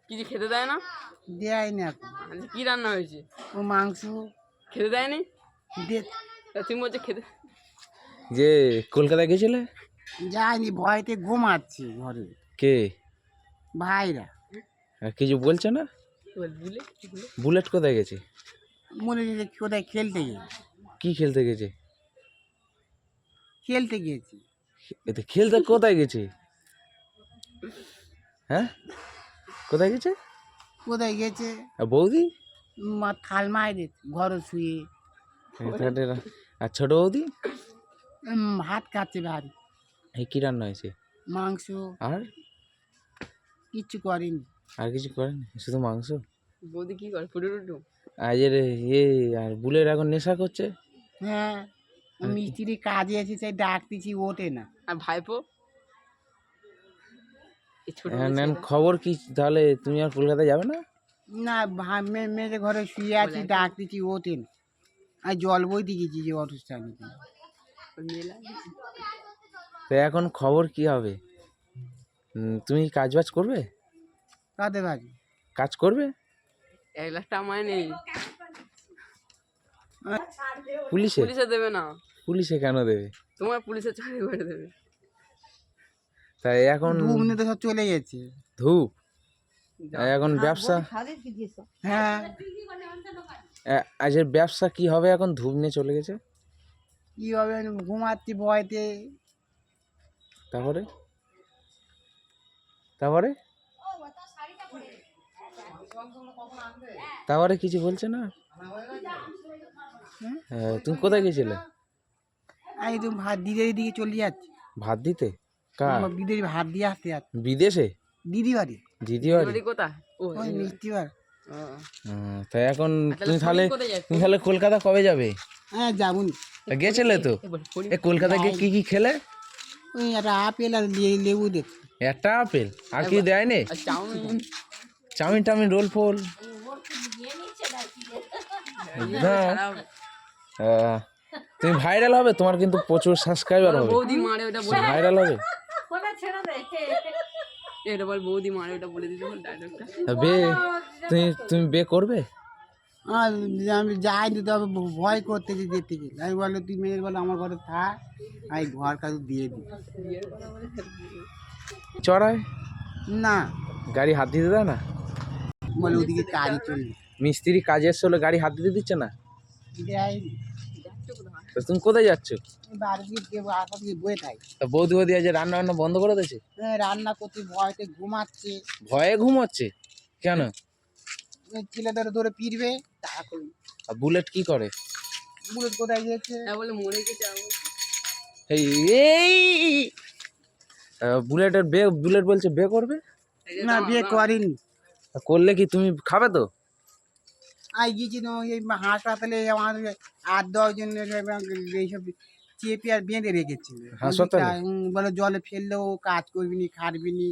কিছু খেতে দেয় না? দেয়নি এখন। আচ্ছা কি রান্না হয়েছে? ও মাংস খেতে দেয়নি? দে তুমি বলছো খেতে। যে কলকাতায় গেছিলে? যায়নি, ভয়তে ঘুমাচ্ছি ঘরে কে? ভাইরা। আর কিছু বলছে না? বুলেট কোথায় গেছে? মনে হচ্ছে কোথায় খেলতে গেছে। কি খেলতে গেছে? খেলতে গেছি। এতে খেলতে কোথায় গেছে? হ্যাঁ কোথায় গেছে? কোথায় গেছে? আর বৌদি? থাল মাইরে ঘরে শুয়ে আর ছোট বৌদি? ভাত খাচ্ছে ভারী। এই কি রান্না হয়েছে? মাংস। আর কিচ্ছু করেনি। আর কিছু করেন? শুধু মাংস? বৌদি কি করে? ফুটে টুটু? আজের ইয়ে আর বুলেট এখন নেশা করছে। হ্যাঁ, মিস্ত্রি কাজে এসে সেই ডাকতেছি ওঠে না। আর ভাইপো? নেন খবর কি তাহলে? তুমি আর কলকাতায় যাবে না? না, মেয়েদের ঘরে শুয়ে আছি, ডাকতেছি ওঠে না। আর জল বইতে গেছি যে অনুষ্ঠানে। তো এখন খবর কি হবে? তুমি কাজ বাজ করবে? কাদের বাড়ি? কাজ করবে? 1 লাখ টাকা মাইনে নেই। পুলিশে? পুলিশে দেবে না। পুলিশে কেন দেবে? তোমার পুলিশে চাকরি করে দেবে। তাই এখন ধূপ নিতে সব চলে গেছে। ধূপ? এখন ব্যবসা? হ্যাঁ, আজের ব্যবসা কি হবে এখন? ধূপ নিয়ে চলে গেছে। কি হবে? ঘুমাচ্ছি ভয়তে। তারপরে তারপরে তারপরে কিছু বলছে না? তুমি কোথায় গেছিলে? আমি তো ভাত দিদির দিকে চলে যাচ্ছি। ভাত দিতে? কার? দিদির ভাত দিয়ে আসতে যাচ্ছি। বিদেশে? দিদি বাড়ি। দিদি বাড়ি? বাড়ি কোথায়? ওই মিষ্টি বাড়ি। তাই এখন তুমি তাহলে তুমি তাহলে কলকাতা কবে যাবে? হ্যাঁ, যাবুন। তা গেছিলে তো? কলকাতায় গিয়ে কি কি খেলে? ওই একটা আপেল আর লেবু দেখ। একটা আপেল? আর কি দেয়নি? আর চাউমিন? চাউমিন টাউমিন রোল ফোল? তুমি ভাইরাল হবে, তোমার কিন্তু প্রচুর সাবস্ক্রাইবার হবে। বৌদি মারে ওটা বলে ভাইরাল হবে। এটা বল, বৌদি মারে ওটা বলে দিতে বল ডায়লগটা। বে তুমি বে করবে? আর আমি যাইনি, তবে ভয় করতেছি যেতে গেলে। আমি বললো তুই মেয়ের বলো আমার ঘরে থাক, আমি ঘর কাজ দিয়ে দিই। চড়ায় না, গাড়ি হাত দিতে দেয় না? বলে ওদিকে কাজে চলবে। মিস্ত্রি কাজে এসে হলে গাড়ি হাত দিতে দিচ্ছে না? দেয়নি। তো তুমি কোথায় যাচ্ছ? বাড়ি দিয়ে আসার দিকে বয়ে থাকি। তা বৌদি বৌদি আজ রান্না বান্না বন্ধ করে দিয়েছে? রান্না করতে ভয়তে ঘুমাচ্ছে। ভয়ে ঘুমোচ্ছে কেন? ছেলেদের ধরে ফিরবে তা করবি। আর বুলেট কি করে? বুলেট কোথায় গেছে? হ্যাঁ বলে মরে গেছে। এই এই বুলেট বলছে বে করবে? না, বিয়ে করেনি। করলে কি তুমি খাবে তো? আই গেছি তো এই হাসপাতালে, আমাদের 8-10 জন এইসব চেপে আর বেঁধে রেখেছিল হাসপাতালে? বলে জলে ফেললেও কাজ করবি নি, খাটবি নি।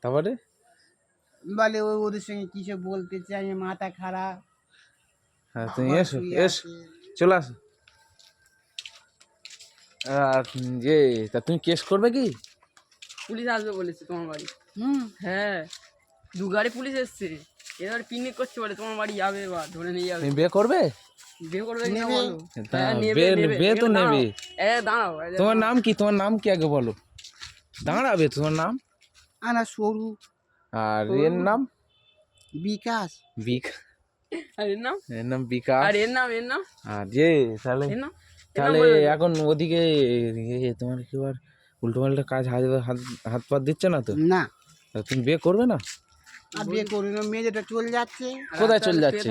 তারপরে বলে ওদের সঙ্গে কিসব বলতেছে, আমি মাথা খারাপ। হ্যাঁ তুমি এসো চলে আসো। আর যে তা তুমি কেস করবে কি? পুলিশ আসবে বলেছে তোমার বাড়ি। হুম, হ্যাঁ, 2 গাড়ি পুলিশ এসছে। এবার পিকনিক করছে বলে তোমার বাড়ি যাবে, বা ধরে নিয়ে যাবে। তুমি বে করবে? বিয়ে করবে কিনা নেবে। বলো। তা হ্যাঁ, বে তো নেবে। দাঁড়াও। তোমার নাম কি? তোমার নাম কি আগে বলো। দাঁড়াবে তোমার নাম? আনা সরু। আর এর নাম? বিকাশ। আর এর নাম? এর নাম বিকাশ। আর এর নাম? আর যে তাহলে এর নাম? তাহলে এখন ওদিকে তোমার কি আর উল্টো পাল্টা কাজ হাত পা দিচ্ছে না তো? না, তা তুমি বিয়ে করবে না? আর বিয়ে করি না। মেয়েটা চলে যাচ্ছে। কোথায় চলে যাচ্ছে?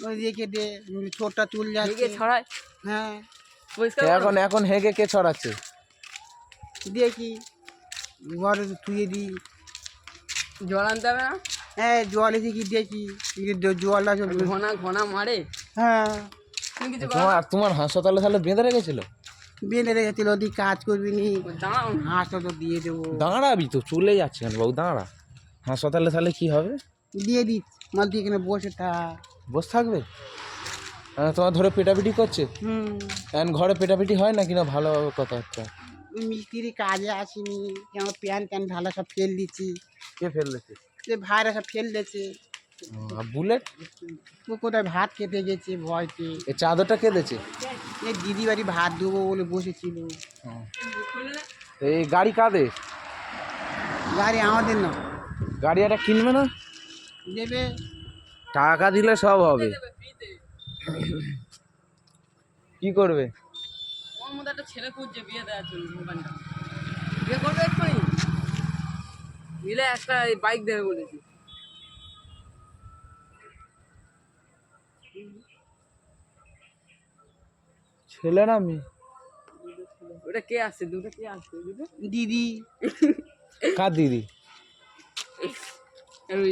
ওই রেখে দে, ছোটটা চলে যাচ্ছে। ছড়ায়। হ্যাঁ, পরিষ্কার এখন হেগে কে ছড়াচ্ছে? দেখি ঘরে ধুয়ে দিই। জল আনতে হবে না? হ্যাঁ, জল এসে কি দেখি জল আছে। ঘনা মারে। হ্যাঁ, তুমি কিছু তোমার হাসপাতালে তাহলে বেঁধে রেখেছিল? বেঁধে রেখেছিল, ওদিক কাজ করবি নি, দাঁড়াও। হাঁসটা তো দিয়ে দেবো। দাঁড়াবি তো, চলে যাচ্ছে কেন বাবু? দাঁড়া। হাসপাতালে তাহলে কি হবে? দিয়ে দিই, মাল তুই এখানে বসে থাক। বসে থাকবে? তোমার ধরে পেটাপিটি করছে? হুম, এখন ঘরে পেটাপিটি হয় না কিনা? ভালো কথাবার্তা ওই মিস্ত্রি কাজে আসেনি, আমার প্যান্ট ট্যান্ট ঢালা সব ফেল দিচ্ছি, কে ফেললেছে? যে ভাইরা সব ফেল দিয়েছে। আর বুলেট? ও কোথায় ভাত খেতে গেছে ভয়তে। এই চাদরটা কে দিয়েছে? এই দিদি বাড়ি ভাত দেবো বলে বসেছিল। তো এই গাড়ি কাদের? গাড়ি আমাদের না, গাড়ি একটা কিনবে না? দেবে। টাকা দিলে সব হবে। কি করবে? আমার মধ্যে একটা ছেলে খুঁজছে বিয়ে দেওয়ার জন্য দোকানটা। বিয়ে করবে এক্ষুনি মিলে একটা বাইক দেবে বলেছি। ছেলে না মেয়ে? ওটা কে আসছে? দুটো কে আসছে? দুটো দিদি। কার দিদি? ওই